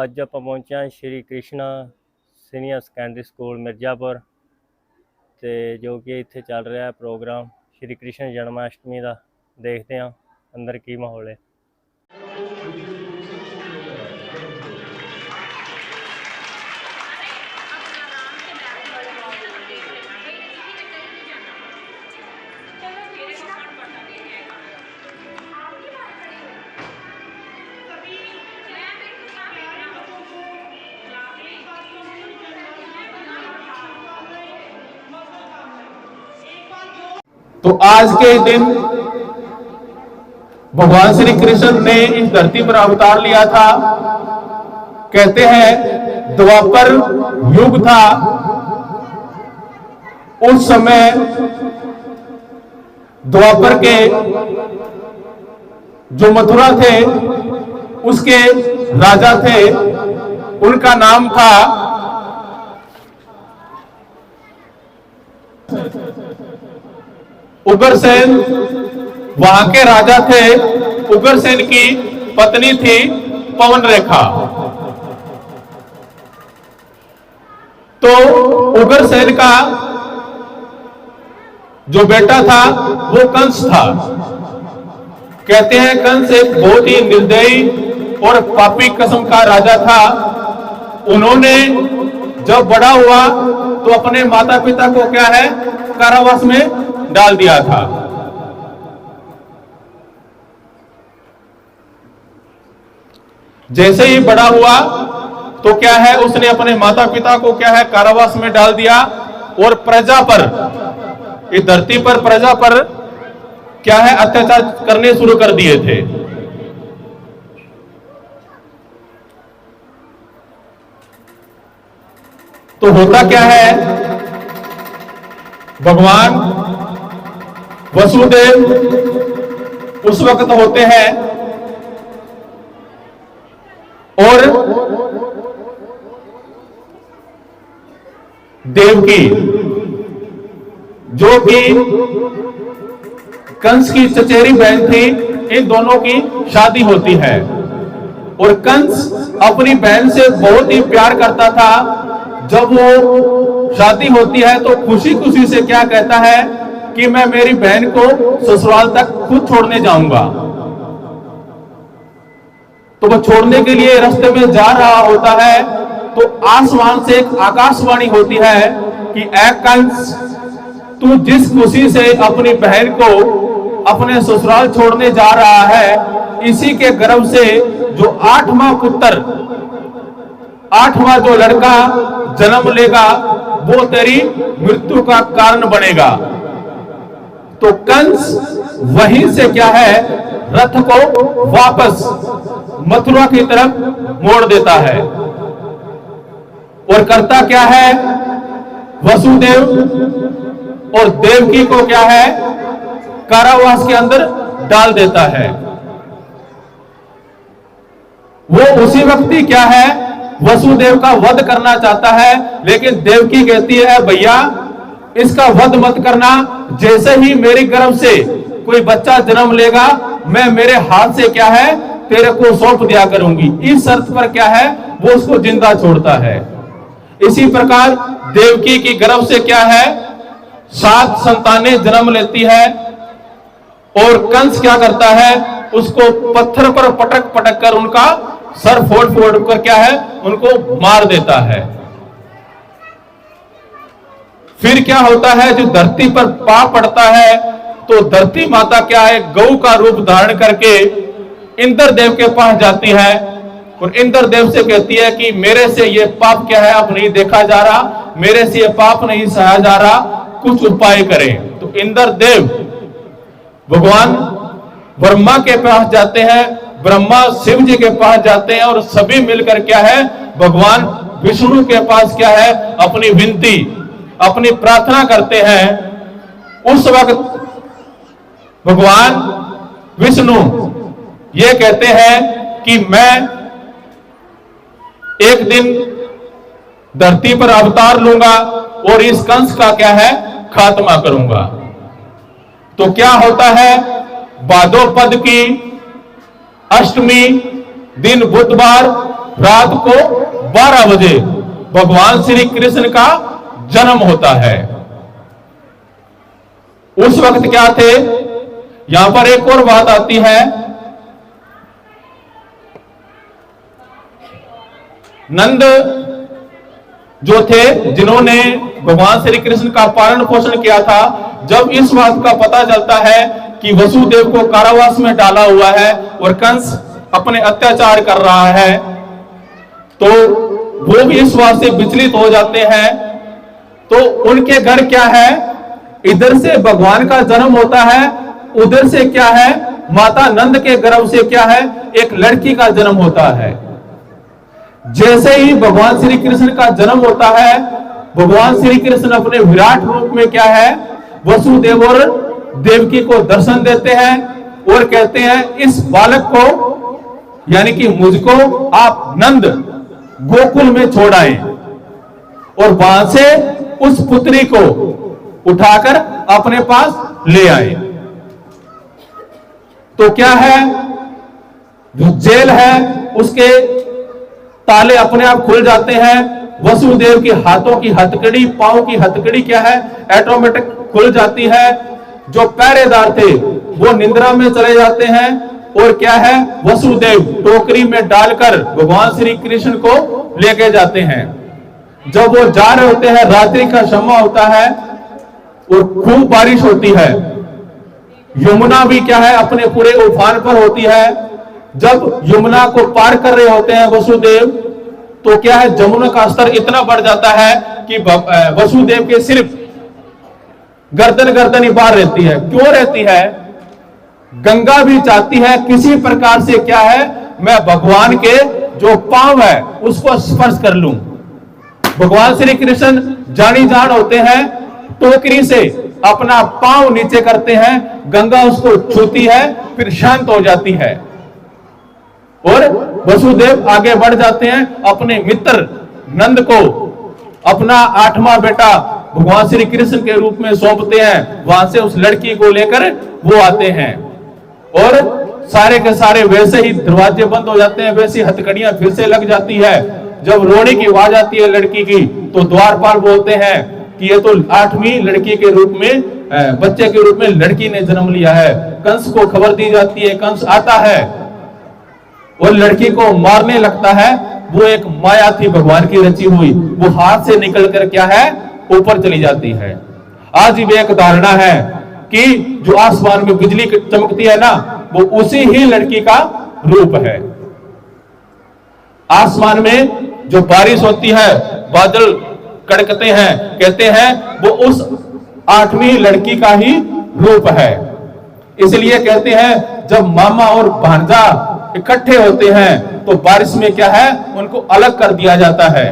ਅੱਜ ਆਪਾਂ ਪਹੁੰਚੇ ਹਾਂ Shri Krishna senior secondary school Mirzapur ਤੇ ਜੋ ਕਿ ਇੱਥੇ ਚੱਲ ਰਿਹਾ ਪ੍ਰੋਗਰਾਮ ਸ਼੍ਰੀ ਕ੍ਰਿਸ਼ਨ ਜਨਮਾਸ਼ਟਮੀ ਦਾ। ਦੇਖਦੇ ਹਾਂ ਅੰਦਰ ਕੀ ਮਾਹੌਲ ਹੈ। तो आज के दिन भगवान श्री कृष्ण ने इस धरती पर अवतार लिया था। कहते हैं द्वापर युग था, उस समय द्वापर के जो मथुरा थे उसके राजा थे, उनका नाम था उग्रसेन। वहां के राजा थे, उग्रसेन की पत्नी थी पवन रेखा। तो उग्रसेन का जो बेटा था वो कंस था। कहते हैं कंस एक बहुत ही निर्दयी और पापी किस्म का राजा था। उन्होंने जब बड़ा हुआ तो अपने माता पिता को क्या है कारावास में डाल दिया था। जैसे ही बड़ा हुआ तो क्या है उसने अपने माता पिता को क्या है कारावास में डाल दिया और प्रजा पर, इस धरती पर प्रजा पर क्या है अत्याचार करने शुरू कर दिए थे। तो होता क्या है, भगवान वसुदेव उस वक्त होते हैं और देवकी जो कि कंस की चचेरी बहन थी, इन दोनों की शादी होती है। और कंस अपनी बहन से बहुत ही प्यार करता था। जब वो शादी होती है तो खुशी खुशी से क्या कहता है कि मैं मेरी बहन को ससुराल तक खुद छोड़ने जाऊंगा। तो वो छोड़ने के लिए रास्ते में जा रहा होता है तो आसमान से एक आकाशवाणी होती है कि ऐ कंस, तू जिस खुशी से अपनी बहन को अपने ससुराल छोड़ने जा रहा है, इसी के गर्भ से जो 8वां पुत्र, 8वां जो लड़का जन्म लेगा वो तेरी मृत्यु का कारण बनेगा। तो कंस वहीं से क्या है रथ को वापस मथुरा की तरफ मोड़ देता है और करता क्या है, वसुदेव और देवकी को क्या है कारावास के अंदर डाल देता है। वो उसी वक्त ही क्या है वसुदेव का वध करना चाहता है, लेकिन देवकी कहती है भैया इसका वध मत करना, जैसे ही मेरे गर्भ से कोई बच्चा जन्म लेगा मैं मेरे हाथ से क्या है तेरे को सौंप दिया करूंगी। इस शर्त पर क्या है वो उसको जिंदा छोड़ता है। इसी प्रकार देवकी की गर्भ से क्या है 7 संतानें जन्म लेती है और कंस क्या करता है उसको पत्थर पर पटक पटक कर उनका सर फोड़ फोड़ कर क्या है उनको मार देता है। फिर क्या होता है, जो धरती पर पाप पड़ता है तो धरती माता क्या है गौ का रूप धारण करके इंद्र देव के पास जाती है और इंद्र देव से कहती है कि मेरे से ये पाप क्या है अब नहीं देखा जा रहा, मेरे से ये पाप नहीं सहा जा रहा, कुछ उपाय करें। तो इंद्र देव भगवान ब्रह्मा के पास जाते हैं, ब्रह्मा शिव जी के पास जाते हैं और सभी मिलकर क्या है भगवान विष्णु के पास क्या है अपनी विनती, अपनी प्रार्थना करते हैं। उस वक्त भगवान विष्णु ये कहते हैं कि मैं एक दिन धरती पर अवतार लूंगा और इस कंस का क्या है खात्मा करूंगा। तो क्या होता है, भादोपद की अष्टमी दिन बुधवार रात को 12 बजे भगवान श्री कृष्ण का जन्म होता है। उस वक्त क्या थे, यहां पर एक और बात आती है। नंद जो थे, जिन्होंने भगवान श्री कृष्ण का पालन पोषण किया था, जब इस बात का पता चलता है कि वसुदेव को कारावास में डाला हुआ है और कंस अपने अत्याचार कर रहा है, तो वो भी इस बात से विचलित हो जाते हैं। तो उनके घर क्या है, इधर से भगवान का जन्म होता है, उधर से क्या है, माता नंद के गर्भ से क्या है, एक लड़की का जन्म होता है। जैसे ही भगवान श्री कृष्ण का जन्म होता है, भगवान श्री कृष्ण अपने विराट रूप में क्या है, वसुदेव और देवकी को दर्शन देते हैं और कहते हैं इस बालक को, यानी कि मुझको आप नंद गोकुल में छोड़ आए और वहां से उस पुत्री को उठाकर अपने पास ले आए। तो क्या है, जो जेल है उसके ताले अपने आप खुल जाते हैं। वसुदेव की हाथों की हथकड़ी, पांव की हथकड़ी क्या है, ऑटोमेटिक खुल जाती है। जो पहरेदार थे वो निद्रा में चले जाते हैं और क्या है, वसुदेव टोकरी में डालकर भगवान श्री कृष्ण को लेके जाते हैं। जब वो जा रहे होते हैं, रात्रि का समय होता है और खूब बारिश होती है। यमुना भी क्या है, अपने पूरे उफान पर होती है। जब यमुना को पार कर रहे होते हैं वसुदेव, तो क्या है, जमुना का स्तर इतना बढ़ जाता है कि वसुदेव के सिर्फ गर्दन ही बाहर रहती है। क्यों रहती है, गंगा भी चाहती है किसी प्रकार से क्या है, मैं भगवान के जो पांव है उसको स्पर्श कर लूं। भगवान श्री कृष्ण जानी जान होते हैं, टोकरी से अपना पांव नीचे करते हैं, गंगा उसको छूती है, फिर शांत हो जाती है और वसुदेव आगे बढ़ जाते हैं। अपने मित्र नंद को अपना 8वां बेटा भगवान श्री कृष्ण के रूप में सौंपते हैं। वहां से उस लड़की को लेकर वो आते हैं और सारे के सारे वैसे ही दरवाजे बंद हो जाते हैं, वैसी हथकड़ियां फिर से लग जाती है। जब रोने की आवाज आती है लड़की की, तो द्वारपाल बोलते हैं कि ये तो 8वीं लड़की के रूप में, बच्चे के रूप में लड़की ने जन्म लिया है। कंस को खबर दी जाती है, कंस आता है और लड़की को मारने लगता है। वो एक माया थी भगवान की रची हुई, वो हाथ से निकलकर क्या है, ऊपर चली जाती है। आज भी एक धारणा है कि जो आसमान में बिजली चमकती है ना, वो उसी ही लड़की का रूप है। आसमान में जो बारिश होती है, बादल कड़कते हैं, कहते हैं वो उस 8वीं लड़की का ही रूप है। इसलिए कहते हैं जब मामा और भांजा इकट्ठे होते हैं तो बारिश में क्या है, उनको अलग कर दिया जाता है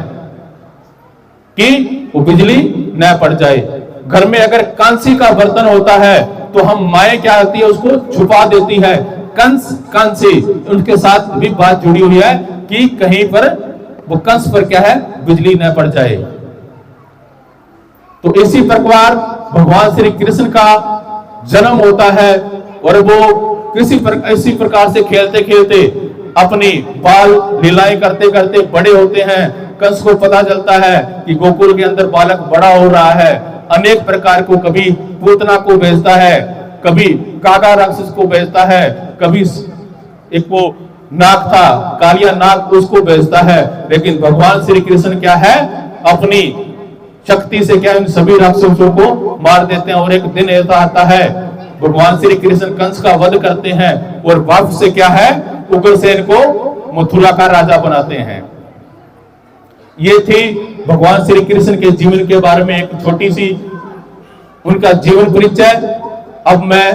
कि वो बिजली न पड़ जाए। घर में अगर कांसी का बर्तन होता है तो हम माए क्या होती है, उसको छुपा देती है। कंस कांसी, उनके साथ भी बात जुड़ी हुई है कि कहीं पर वो कंस पर क्या है, बिजली न पड़ जाए। तो इसी प्रकार भगवान श्री कृष्ण का जन्म होता है और वो इसी प्रकार से खेलते खेलते अपनी बाल लीलाएं करते करते बड़े होते हैं। कंस को पता चलता है कि गोकुल के अंदर बालक बड़ा हो रहा है। अनेक प्रकार को, कभी पूतना को भेजता है, कभी कागा राक्षस को भेजता है, कभी एक वो नाग था कालिया नाग, उसको भेजता है। लेकिन भगवान श्री कृष्ण क्या है, अपनी शक्ति से क्या इन सभी राक्षसों को मार देते हैं। और एक दिन ऐसा आता है, भगवान श्री कृष्ण कंस का वध करते हैं और वापस से क्या है, उग्रसेन को मथुरा का राजा बनाते हैं। ये थी भगवान श्री कृष्ण के जीवन के बारे में एक छोटी सी उनका जीवन परिचय। अब मैं